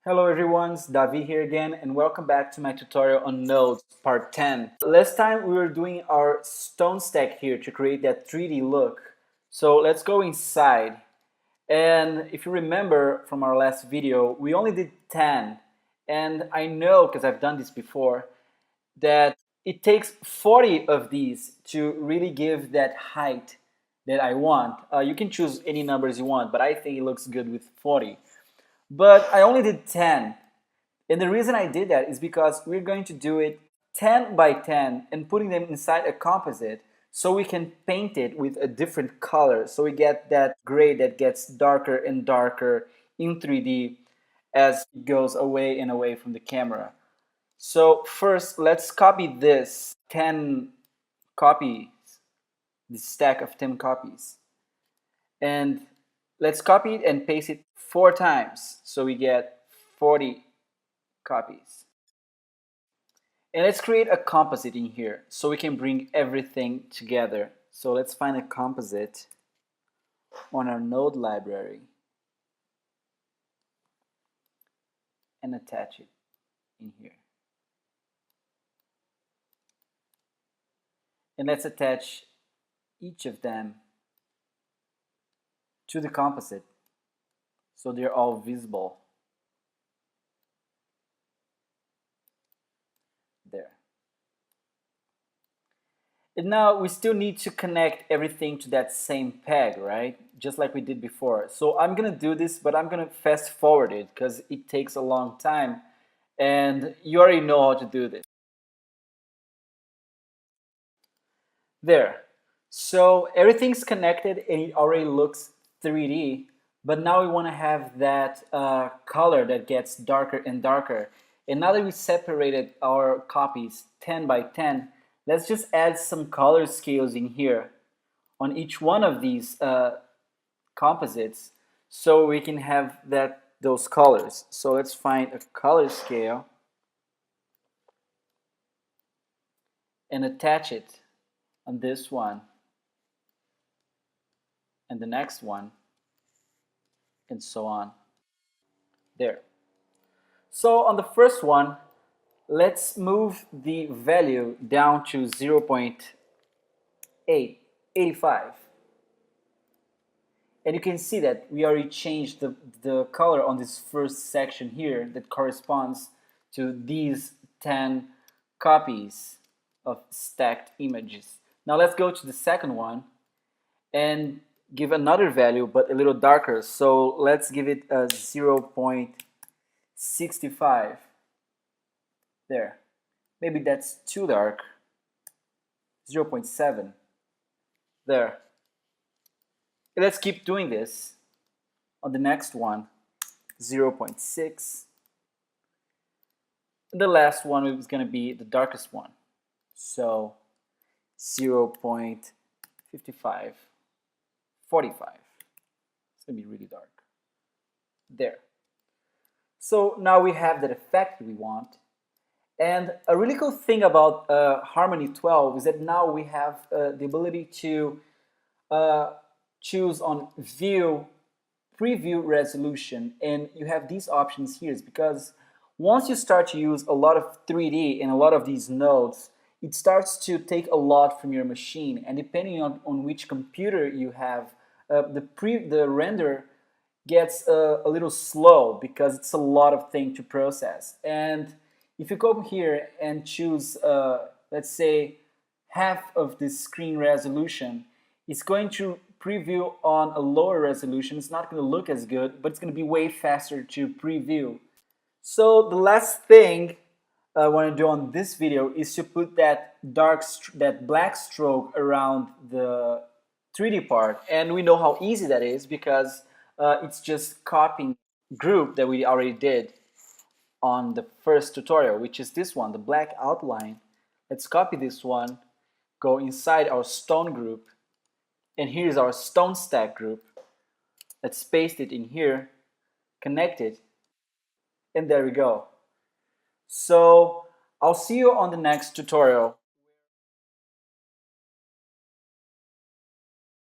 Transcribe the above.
Hello everyone, it's Davi here again and welcome back to my tutorial on nodes part 10. Last time we were doing our stone stack here to create that 3D look. So let's go inside. And if you remember from our last video, we only did 10. And I know, because I've done this before, that it takes 40 of these to really give that height that I want. You can choose any numbers you want, but I think it looks good with 40. But I only did 10. And the reason I did that is because we're going to do it 10 by 10 and putting them inside a composite so we can paint it with a different color. So we get that gray that gets darker and darker in 3D as it goes away and away from the camera. So first, let's copy this 10 copies, this stack of 10 copies. And let's copy it and paste it 4 times so we get 40 copies. And let's create a composite in here so we can bring everything together. So let's find a composite on our node library and attach it in here. And let's attach each of them to the composite so they're all visible. There. And now we still need to connect everything to that same peg, right? Just like we did before. So I'm gonna do this, but I'm gonna fast forward it because it takes a long time and you already know how to do this. There. So everything's connected and it already looks 3D, but now we want to have that color that gets darker and darker. And now that we separated our copies 10 by 10, let's just add some color scales in here on each one of these composites so we can have those colors. So let's find a color scale and attach it on this one and the next one and so on. There. So on the first one, let's move the value down to 0.85. And you can see that we already changed the color on this first section here that corresponds to these 10 copies of stacked images. Now let's go to the second one and give another value but a little darker. So let's give it a 0.65. There. Maybe that's too dark. 0.7. There. And let's keep doing this. On the next one, 0.6. And the last one is going to be the darkest one. So 0.55. 45. It's going to be really dark. There. So now we have that effect we want. And a really cool thing about Harmony 12 is that now we have the ability to choose on view, preview resolution. And you have these options here because once you start to use a lot of 3D and a lot of these nodes, it starts to take a lot from your machine, and depending on which computer you have, the render gets a little slow because it's a lot of thing to process. And if you go here and choose, let's say, half of the screen resolution, it's going to preview on a lower resolution. It's not going to look as good, but it's going to be way faster to preview. So the last thing I want to do on this video is to put that black stroke around the 3D part, and we know how easy that is because it's just copying group that we already did on the first tutorial, which is this one, the black outline. Let's copy this one, go inside our stone group, and here's our stone stack group. Let's paste it in here, connect it, and there we go. So I'll see you on the next tutorial.